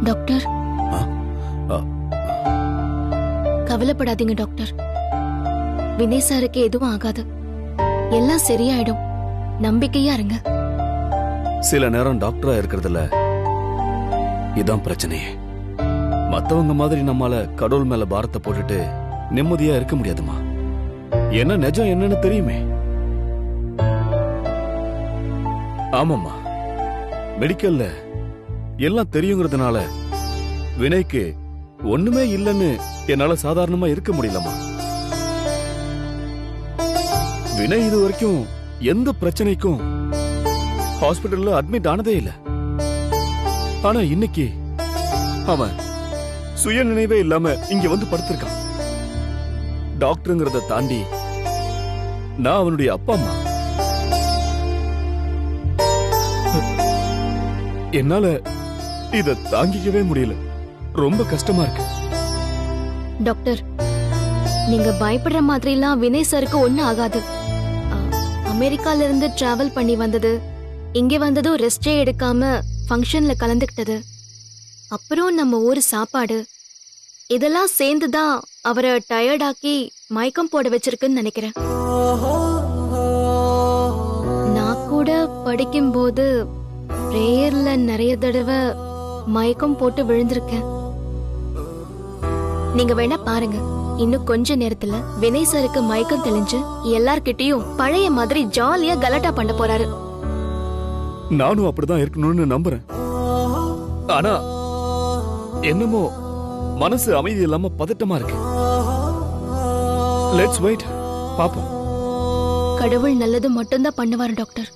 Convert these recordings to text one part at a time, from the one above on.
Doctor, ஆ, ஆ, கவலைப்படாதீங்க doctor. Vinay சாருக்கு எதுவும் ஆகாது. எல்லாம் சரியாயிடும். நம்பிக்கையா இருங்க. சில நேரம் டாக்டரா இருக்கிறதுல இதான் பிரச்சனையே. மத்தவங்க மாதிரி நம்மால கடவுள் மேல பாரத்தை போட்டுட்டு நிம்மதியா இருக்க முடியாதுமா. என்ன நிஜம் என்னன்னு தெரியுமே. ஆமாம்மா, மெடிக்கல்ல எல்லாம் தெரியுங்கிறதுனால வினய்க்கு ஒண்ணுமே இல்லைன்னு என்னால சாதாரணமா இருக்க முடியலமா. வினய் இது வரைக்கும் எந்த பிரச்சனைக்கும் ஹாஸ்பிடல்ல அட்மிட் ஆனதே இல்ல. ஆனா இன்னைக்கு அவன் சுய நினைவே இல்லாம இங்க வந்து படுத்திருக்கான். டாக்டருங்கிறத தாண்டி நான் அவனுடைய அப்பா அம்மா. என்னால இத தாங்கிக்கவே முடியல. ரொம்ப கஷ்டமா இருக்கு. டாக்டர், நீங்க பயப்படுற மாதிரி எல்லாம் வினய் சாருக்கு ஒண்ணும் ஆகாது. அமெரிக்கால இருந்து டிராவல் பண்ணி வந்தது, இங்க வந்ததும் ரெஸ்டே எடுக்காம ஃபங்க்ஷன்ல கலந்துக்கிட்டது, அப்புறம் நம்ம ஊர் சாப்பாடு, இதெல்லாம் சேர்ந்துதான் அவரை டயர்டாக்கி மயக்கம் போட வச்சிருக்குன்னு நினைக்கிறேன். நான் கூட படிக்கும்போது பிரேயர்ல நிறைய தடவை மயக்கம் போட்டு விழுந்திருக்கேன். நீங்க வேணா பாருங்க, இன்னும் கொஞ்ச நேரத்துல வினய் சாருக்கு மயக்கம் தெளிஞ்சு எல்லார்கிட்டயும் பழைய மாதிரி ஜாலியா கலாட்டா பண்ண போறாரு. நானும் அப்படிதான் இருக்கணும்னு நம்புறேன். ஆனா என்னமோ மனசு அமைதி இல்லாம பதட்டமா இருக்கு. லெட்ஸ் வெயிட், பாப்போம். கடவுள் நல்லது மட்டும்தான் பண்ணுவாரு டாக்டர்.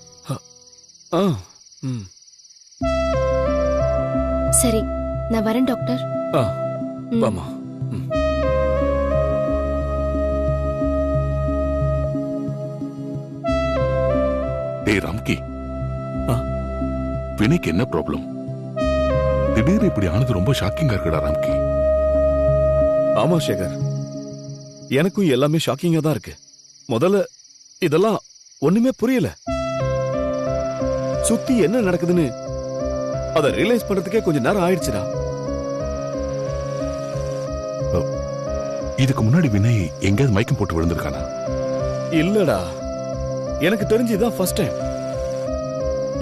சரி, நான் வரேன் டாக்டர். வாமா. டேய் ராம்கி, வினய்க்கு என்ன ப்ராப்ளம்? திடீர்னு இப்படி ஆனது ரொம்ப ஷாக்கிங்கா இருக்குடா ராம்கி. ஆமா சேகர், எனக்கும் எல்லாமே ஷாக்கிங்கா தான் இருக்கு. முதல்ல இதெல்லாம் ஒண்ணுமே புரியல. சுத்தி என்ன நடக்குதுன்னு அத ரியலைஸ் பண்றதுக்கே கொஞ்ச நேரம் ஆயிடுச்சுடா. இதுக்கு முன்னாடி வினய் எங்கேயாவது மயக்கம் போட்டு விழுந்திருக்கானா? இல்லடா, எனக்கு தெரிஞ்சு இதான் ஃபர்ஸ்ட் டைம்.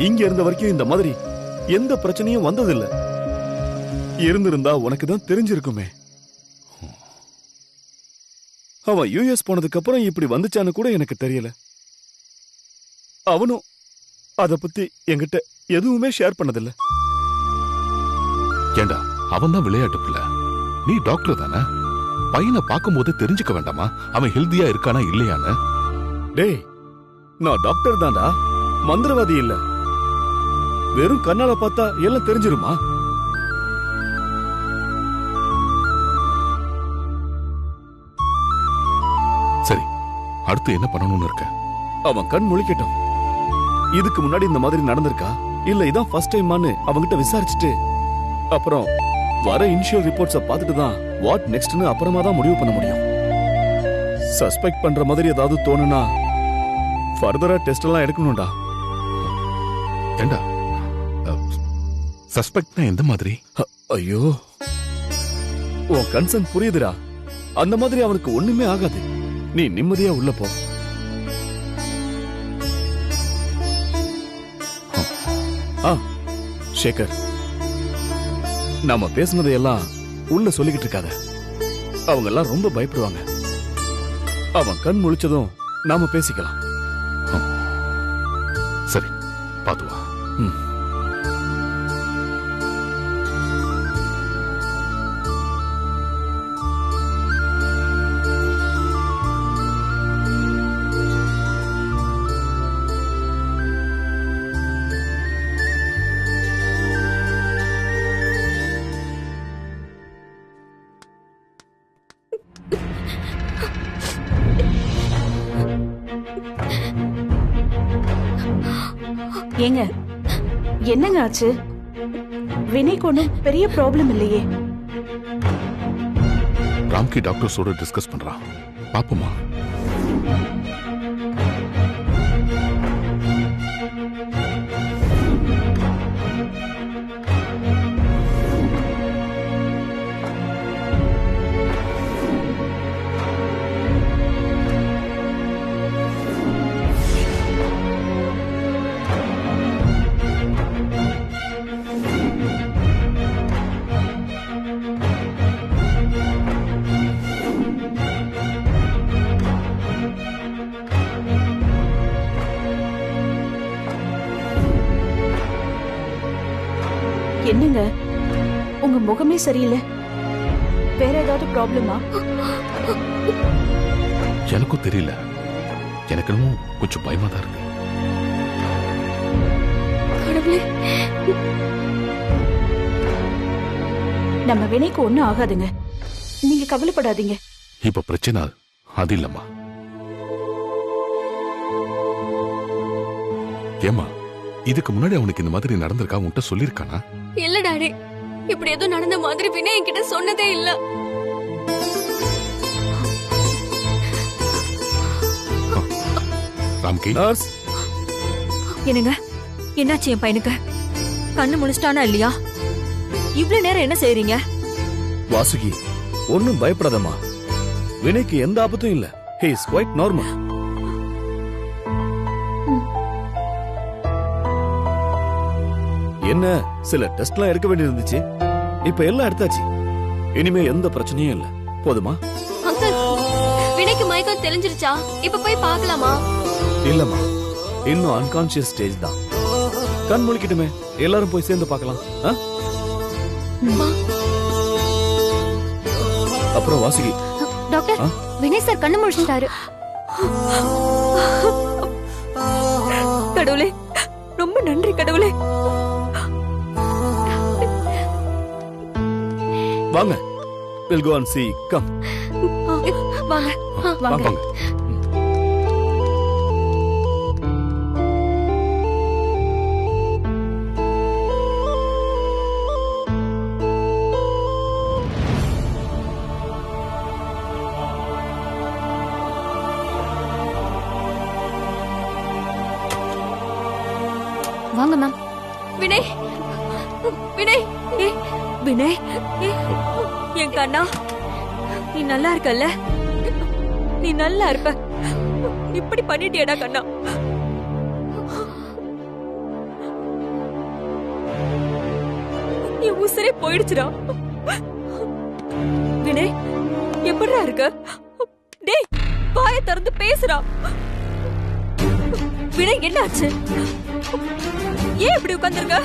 இங்க இருந்த வரைக்கும் இந்த மாதிரி எந்த பிரச்சனையும் வந்ததில்ல. இருந்திருந்தா உனக்கு தான் தெரிஞ்சிருக்குமே. அவன் யுஎஸ் போனதுக்கு அப்புறம் இப்படி வந்துச்சான்னு கூட எனக்கு தெரியல. அவனும் அத பத்தி என்கிட்ட எதுவுமே ஷேர் பண்ணதில்ல. ஏண்டா, அவன் தான் விளையாட்டு பிள்ளை, நீ டாக்டர் தானே? பையனை பார்க்கும் போது தெரிஞ்சுக்க வேண்டாமா அவன் ஹெல்தியா இருக்கானா இல்லையான்னு? டேய், நான் டாக்டர் தான்டா, மந்திரவாதி இல்ல. வெறும் கண்ணால பார்த்தா எல்லாம் தெரிஞ்சிருமா? சரி, அடுத்து என்ன பண்ணணும்னு இருக்க? அவன் கண் முழிக்கட்டும். இதுக்கு முன்னாடி இந்த மாதிரி நடந்திருக்கா இல்ல இதான் ஃபர்ஸ்ட் டைமான்னு அவங்கிட்ட விசாரிச்சுட்டு அப்புறம் வர இனிஷியல் ரிப்போர்ட்ஸ பார்த்துட்டு தான் வாட் நெக்ஸ்ட்னு அப்புறமா தான் முடிவு பண்ண முடியும். சஸ்பெக்ட் பண்ற மாதிரி ஏதாவது தோணுனா ஃபர்தரா டெஸ்ட் எல்லாம் எடுக்கணும்டா. ஏண்டா, சஸ்பெக்ட்னா எந்த மாதிரி? ஐயோ, உன் கன்சர்ன் புரியுதுடா. அந்த மாதிரி அவனுக்கு ஒண்ணுமே ஆகாது. நீ நிம்மதியா உள்ள போ. சேகர், நாம பேசுனதையெல்லாம் உள்ள சொல்லிக்கிட்டு இருக்காத. அவங்க எல்லாம் ரொம்ப பயப்படுவாங்க. அவன் கண் முழிச்சதும் நாம பேசிக்கலாம். சரி, பாத்து வா. ஏங்க, என்னங்க ஆச்சு? வினய்க்கு ஒன்றும் பெரிய ப்ராப்ளம் இல்லையே? ராம்கி டாக்டர்ஸோட டிஸ்கஸ் பண்றான், பாப்போமா? என்னங்க உங்க முகமே சரியில்லை, வேற ஏதாவது ப்ராப்ளமா? எனக்கும் தெரியல, எனக்கு என்னமோ கொஞ்சம் பயமா தான் இருக்கு. கடவுளே, நம்ம வினைக்கு ஒண்ணும் ஆகாதுங்க, நீங்க கவலைப்படாதீங்க. இப்ப பிரச்சனை அது இல்லம்மா. ஏமா, இதுக்கு முன்னாடி அவனுக்கு இந்த மாதிரி நடந்திருக்கா, உன்கிட்ட சொல்லிருக்கானா? இல்ல டாடி, இப்படி எதுவும் நடந்த மாதிரி வினய் என்கிட்ட சொன்னதே இல்ல. ராம்கி, நர்ஸ், என்னங்க, என்னாச்சு என் பையனுக்கு? கண்ணு முழிச்சிட்டானா இல்லையா? இவ்வளவு நேரம் என்ன செய்றீங்க? வாசுகி, ஒன்னும் பயப்படாதம்மா. வினைக்கு எந்த ஆபத்தும் இல்ல. ஹே இஸ் குவைட் நார்மல். என்ன, சில டெஸ்ட்லாம் எடுக்க வேண்டியிருந்துச்சு, இப்ப எல்லாம் எடுத்தாச்சு. இனிமே எந்த பிரச்சனையும் இல்ல. போதுமா? அங்கிள், வினைக்கு மயக்கம் தெளிஞ்சிருச்சா? இப்ப போய் பார்க்கலாமா? இல்லம்மா, இன்னும் அன்கான்சியஸ் ஸ்டேஜ் தான். கண் முழிக்கட்டுமே, எல்லாரும் போய் சேர்ந்து பார்க்கலாம். ஆ? அப்புறம் வாசுகி, டாக்டர், வினய் சார் கண்ணு முழிச்சிட்டாரு. கடவுளே, ரொம்ப நன்றி கடவுளே. வாங்க. We'll go and see. Come. வாங்க வாங்க. வாங்க. வாங்க மேம். வினய், வினய், வினய், என் கண்ணா, நீ நல்லா இருக்கல்ல? நீ நல்லா இருப்ப. இப்படி பண்ணிட்டியடா கண்ணா. என் உசுரே போயிடுச்சுடா. வினய், எப்படிடா இருக்க? டேய், வாயை திறந்து பேசுறா. வினய், என்னாச்சு? ஏன் இப்படி உட்கார்ந்திருக்க?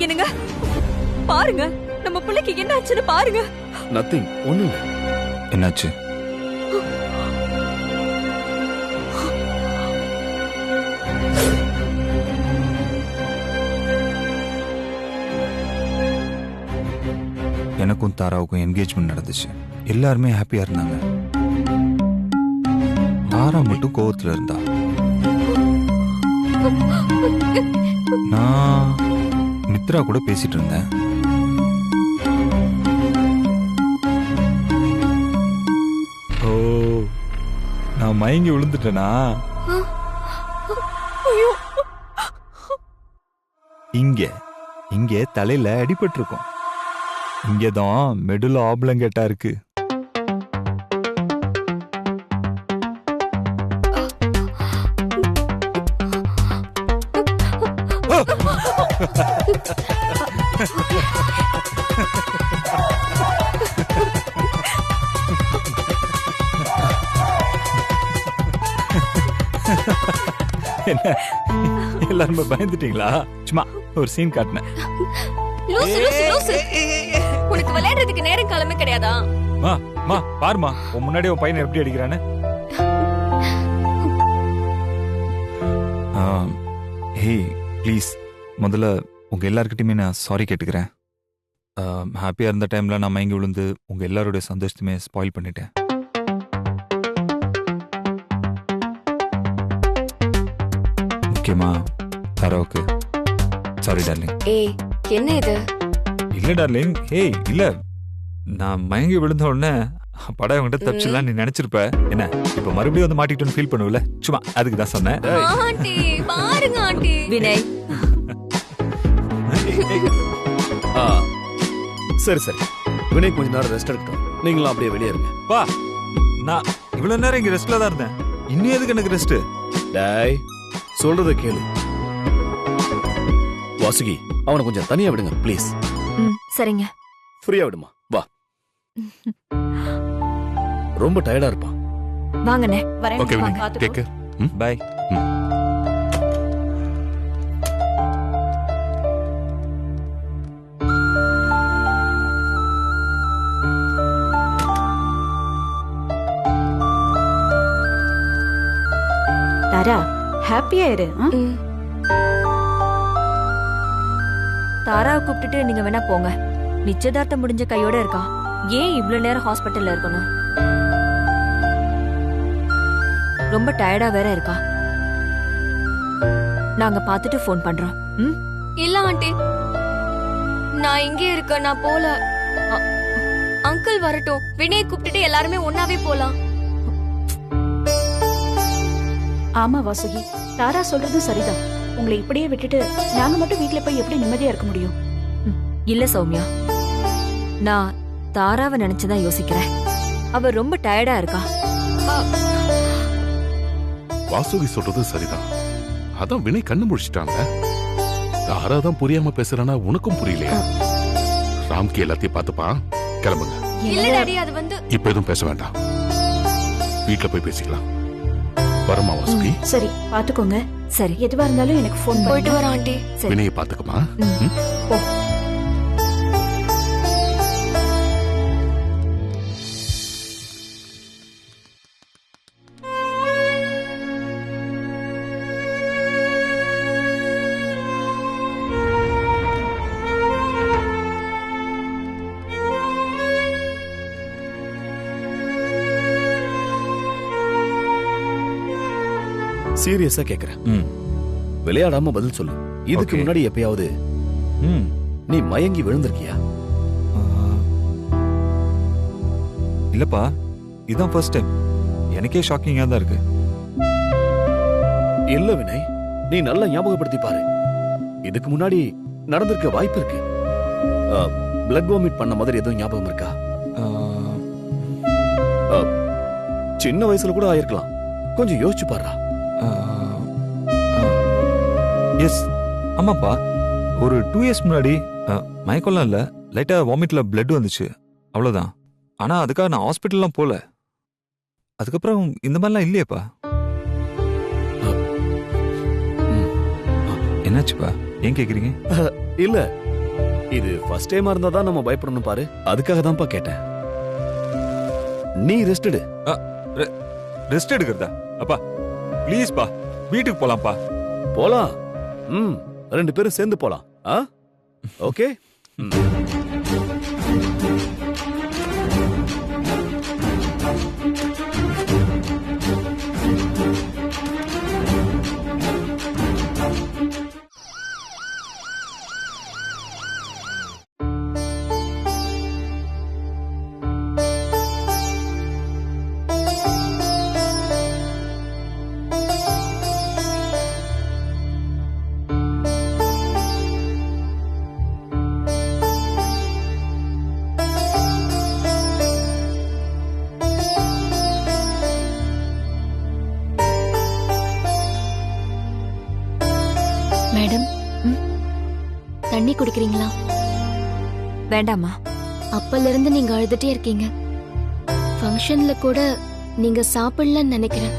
என்னங்க, பாருங்க, நம்ம பிள்ளைக்கு என்ன ஆச்சுன்னு பாருங்க. நத்திங், ஒண்ணும் இல்ல. என்னாச்சு? எனக்கும் தாராவுக்கும் என்கேஜ்மெண்ட் நடந்துச்சு. எல்லாருமே ஹாப்பியா இருந்தாங்க. தாரா மட்டும் கோவத்துல இருந்தா. நான் மித்ரா கூட பேசிட்டு இருந்தேன். ஓ, நான் மயங்கி விழுந்துட்டேனா? இங்க தலையில அடிபட்டிருக்கும். இங்கதான் மெடுல ஆப்ளங்கேட்டா இருக்கு. என்ன எல்லாரும் பயந்துட்டீங்களா? சும்மா ஒரு சீன் காட்டினேன். லூசு, லூசு, லூசு. உனக்கு விளையாடுறதுக்கு நேரம் காலமே கிடையாதா? மா பாருமா, உன் முன்னாடி உன் பையனை எப்படி அடிக்கிறான்னு. ஹே ப்ளீஸ், முதல்ல உங்க எல்லார்கிட்டயுமே நான் சாரி கேட்டுக்கிறேன். ஹாப்பியா இருந்த டைம்ல நான் மயங்கி விழுந்து உங்க எல்லாருடைய சந்தோஷத்தையுமே ஸ்பாயில் பண்ணிட்டேன். முக்கியமா தாராவுக்கு சாரி டார்லிங். ஏய், என்ன இது? இல்ல டார்லிங், ஹேய் இல்ல, நான் மயங்கி விழுந்த உடனே படம் உங்ககிட்ட தப்பிச்சிடலாம் நீ நினைச்சிருப்ப. என்ன இப்ப மறுபடியும் வந்து மாட்டிக்கிட்டோன்னு ஃபீல் பண்ணுவல? சும்மா அதுக்கு தான் சொன்னேன். ஆண்டி, பாருங்க ஆண்டி. வினய், சரி சரி, வினய் கொஞ்ச நேரம் ரெஸ்ட் எடுக்கட்டும். நீங்களும் அப்படியே வெளியே இருங்க. பா, நான் இவ்வளவு நேரம் இங்க ரெஸ்ட்ல தான் இருந்தேன். இன்னும் எதுக்கு எனக்கு ரெஸ்ட்? டேய், சொல்றத கேளு. வாசுகி, அவனை கொஞ்சம் தனியா விடுங்க ப்ளீஸ். சரிங்க. ஃப்ரீயா விடுமா, வா. ரொம்ப டயர்டா இருப்பான். வாங்கண்ணே. ஓகே வரேன், வினய், டேக் கேர். பை. தாரா ஹாப்பியா இரு. ம். தாராவை கூப்பிட்டுட்டு நீங்க வேணா போங்க. நிச்சயதார்த்தம் முடிஞ்ச கையோட இருக்கா. ஏன் இவ்வளவு நேரம் ஹாஸ்பிட்டல்ல இருக்கணும்? ரொம்ப டயர்டா வேற இருக்கா. நாங்க பாத்துட்டு ஃபோன் பண்றோம். ம்? இல்ல ஆண்டி, நான் இங்கே இருக்கேன், நான் போல. அங்கிள் வரட்டும், வினய் கூப்பிட்டுட்டு எல்லாருமே ஒன்னாவே போலாம். ஆமா வாசுகி, தாரா சொல்றது சரிதான். உங்களை இப்படியே விட்டுட்டு நாங்க மட்டும் வீட்ல போய் எப்படி நிம்மதியா இருக்க முடியும்? இல்ல சௌமியா, நான் தாராவை நினைச்சுதான் யோசிக்கிறேன். அவ ரொம்ப டயர்டா இருக்கா. வாசுகி சொல்றது சரிதான். அதான் வினய் கண்ணு முடிச்சிட்டாங்க. தாராதான் புரியாம பேசுறானா உனக்கும் புரியலையா? ராம்கி எல்லாத்தையும் பார்த்துப்பான். கிளம்புங்க. இல்ல டாடி, அது வந்து இப்ப எதுவும் பேச வேண்டாம். வீட்ல போய் பேசிக்கலாம். வரமா வாசுகி? சரி, பாத்துக்கோங்க. சரி, எதுவா இருந்தாலும் எனக்கு ஃபோன் போயிட்டு வர ஆண்டி. சரி. வினயை பாத்துக்கமா. போ. சீரியஸா கேக்குறேன், ம் விளையாடாம பதில் சொல்லு. இதுக்கு Okay. முன்னாடி எப்பயாவது ம் நீ மயங்கி விழுந்திருக்கியா? ஆ, இல்லப்பா, இதான் ஃபர்ஸ்ட் டைம். எனக்கே ஷாக்கிங்கா தான் இருக்கு. இல்ல வினய், நீ நல்லா ஞாபகப்படுத்தி பாரு. இதுக்கு முன்னாடி நடந்திருக்க வாய்ப்பு இருக்கு. பிளட் வாமிட் பண்ண மாதிரி எதுவும் ஞாபகம் இருக்கா? சின்ன வயசுல கூட ஆயிருக்கலாம். கொஞ்சம் யோசிச்சு பாருடா. எஸ், ஆமாப்பா. ஒரு 2 இயர்ஸ் முன்னாடி மயக்கம்லாம் இல்லை, லைட்டா வாமிட்ல பிளட் வந்துச்சு, அவ்வளோதான். ஆனா அதுக்காக நான் ஹாஸ்பிட்டல்லாம் போல. அதுக்கப்புறம் இந்த மாதிரிலாம் இல்லையேப்பா. என்னாச்சுப்பா, ஏன் கேக்குறீங்க? இல்ல, இது ஃபர்ஸ்ட் டைமா இருந்தா தான் நம்ம பயப்படணும் பாரு. அதுக்காக தான்ப்பா கேட்டேன். நீ ரெஸ்ட் எடு. ரெஸ்ட் எடுக்கிறதா? அப்பா ப்ளீஸ்ப்பா, வீட்டுக்கு போலாம்ப்பா. போலாம். 2 பேரும் சேர்ந்து போலாம். ஓகே. மேடம், தண்ணி குடிக்கிறீங்களா? வேண்டாமா? அப்பல இருந்து நீங்க அழுதுட்டே இருக்கீங்க. ஃபங்க்ஷன்ல கூட நீங்க சாப்பிடலன்னு நினைக்கிறேன்.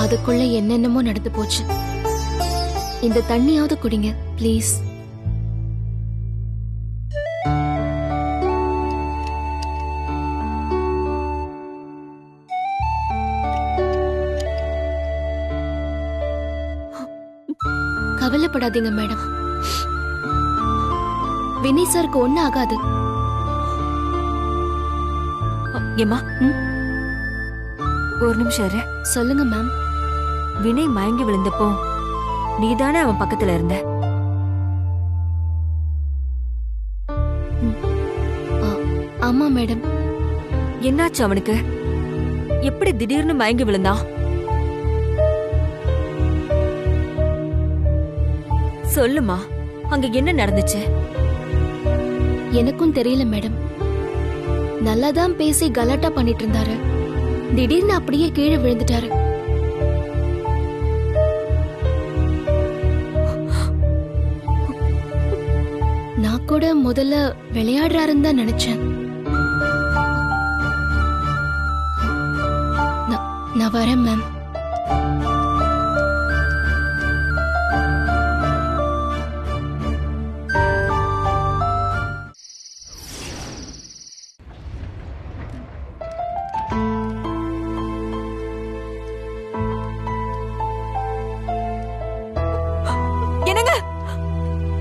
அதுக்குள்ள என்னென்னமோ நடந்து போச்சு. இந்த தண்ணியாவது குடிங்க ப்ளீஸ். கவலைப்படாதீங்க மேடம், வினய் சாருக்கு ஒண்ணு ஆகாது. ஏமா, ஒரு நிமிஷம் இரு. சொல்லுங்க மேம். வினய் மயங்கி விழுந்தப்போ நீதானே அவன் பக்கத்துல இருந்த? ஆமா மேடம். என்னாச்சு அவனுக்கு? எப்படி திடீர்னு மயங்கி விழுந்தான்? சொல்லுமா, அங்க என்ன நடந்துச்சு? எனக்கும் தெரியல மேடம். நல்லாதான் பேசி கலாட்டா பண்ணிட்டு இருந்தாரு. திடீர்னு அப்படியே கீழே விழுந்துட்டாரு. நான் கூட முதல்ல விளையாடுறாருன்னு தான் நினைச்சேன். நான் வரேன் மேம்.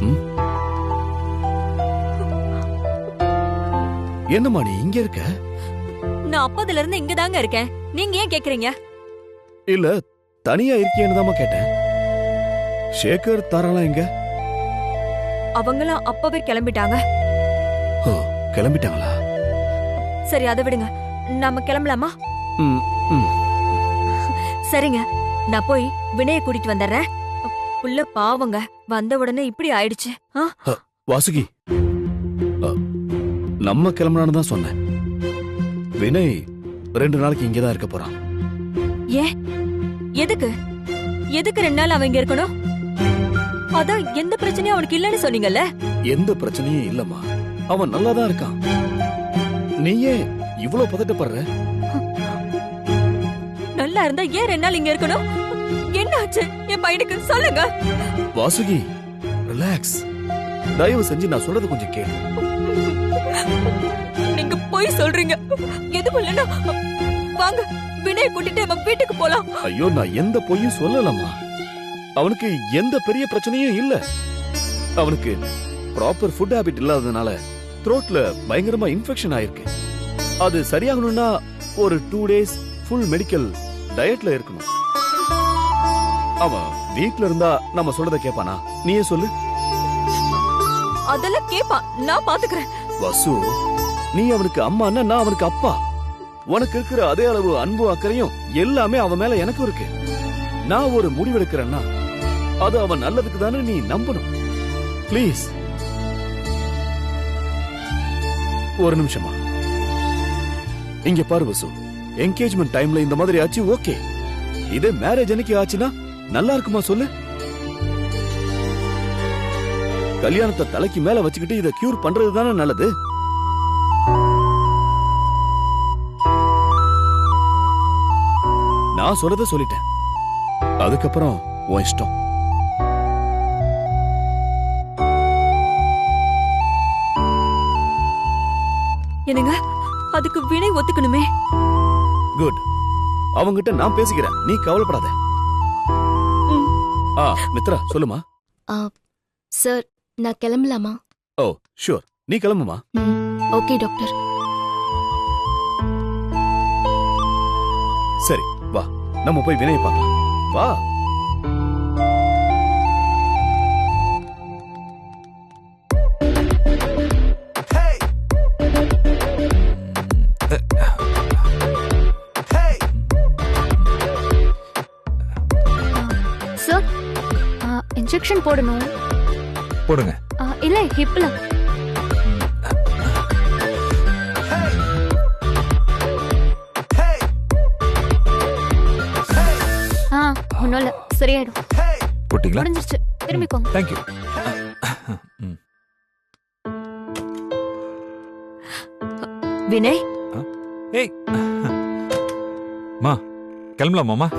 ம்? என்னம்மா நீ இங்க இருக்க? நான் அப்பதுல இருந்து இங்க தாங்க இருக்கேன். நீங்க ஏன் கேக்குறீங்க? இல்ல தனியா இருக்கியேன்னு தாம்மா கேட்டேன். சேகர் தாராளம் எங்க? அவங்களாம் அப்பவே கிளம்பிட்டாங்க. ஓ, கிளம்பிட்டாங்களா? சரி, அதை விடுங்க. நாம கிளம்பலாமா? ம், ம். சரிங்க, நான் போய் வினய கூட்டிட்டு வந்துடுறேன். புள்ள பாவங்க, வந்த உடனே இப்படி ஆயிடுச்சு. வாசுகி, நம்ம கிளம்பலான்னு தான் சொன்னேன். வினய் 2 நாளைக்கு இங்கதான் இருக்க போறான். ஏன்? எதுக்கு 2 நாள் அவன் இங்க இருக்கணும்? அதான் எந்த பிரச்சனையும் அவனுக்கு இல்லன்னு சொன்னீங்கல்ல. எந்த பிரச்சனையும் இல்லம்மா, அவன் நல்லா தான் இருக்கான். நீ ஏன் இவ்வளவு பதட்டப்படுற? நல்லா இருந்தா ஏன் 2 நாள் இங்க இருக்கணும்? என்ன ஆச்சு என் பையனுக்கு? சொல்லுங்க. வாசுகி, ரிலாக்ஸ். தயவு செஞ்சு நான் சொல்றது கொஞ்சம் கேளு. நீங்க போய் சொல்றீங்க. எதுவும் இல்லைன்னா வாங்க, வினய கூட்டிட்டு நம்ம வீட்டுக்கு போலாம். ஐயோ, நான் எந்த பொய்யும் சொல்லலம்மா. அவனுக்கு எந்த பெரிய பிரச்சனையும் இல்ல. அவனுக்கு ப்ராப்பர் ஃபுட் ஹாபிட் இல்லாததுனால த்ரோட்ல பயங்கரமா இன்ஃபெக்ஷன் ஆயிருக்கு. அது சரியாகணும்னா ஒரு 2 days ஃபுல் மெடிக்கல் டயட்ல இருக்கணும். அவன் வீட்ல இருந்தா நம்ம சொல்றத கேப்பானா? நீயே சொல்லு. அதெல்லாம் கேப்பா, நான் பாத்துக்கிறேன். வசு, நீ அவனுக்கு அம்மான்னா நான் அவனுக்கு அப்பா. உனக்கு இருக்கிற அதே அளவு அன்பு அக்கறையும் எல்லாமே அவன் மேல எனக்கும் இருக்கு. நான் ஒரு முடிவெடுக்கிறேன்னா அது அவன் நல்லதுக்கு தானே நீ நம்பணும். ப்ளீஸ் ஒரு நிமிஷமா இங்க பாரு வசு. என்கேஜ்மெண்ட் டைம்ல இந்த மாதிரி ஆச்சு, ஓகே. இதே மேரேஜ் அன்னைக்கு ஆச்சுன்னா நல்லா இருக்குமா சொல்லு? கல்யாணத்தை தலைக்கு மேல வச்சுக்கிட்டு இதை கியூர் பண்றது தானே நல்லது. நான் சொல்றத சொல்லிட்டேன், அதுக்கப்புறம் உன் இஷ்டம். என்னங்க, அதுக்கு வினை ஒத்துக்கணுமே. குட், அவங்கிட்ட நான் பேசிக்கிறேன், நீ கவலைப்படாத. மித்ரா சொல்லுமா. சார், நான் கிளம்பலாமா? ஓ ஷூர், நீ கிளம்புமா. Okay doctor. சரி வா, நம்ம போய் வினயை பார்க்கலாம். வா. சார், இன்ஜெக்ஷன் போடணும். போடுங்க. இல்ல, ஹிப்ல. ஒன்னும் இல்ல, சரியாயிடும். போட்டீங்களா? முடிஞ்சிருச்சு, திரும்பிக்கோங்க. தேங்க்யூ. வினய், ஏய் மா, கிளம்பலாமாமா?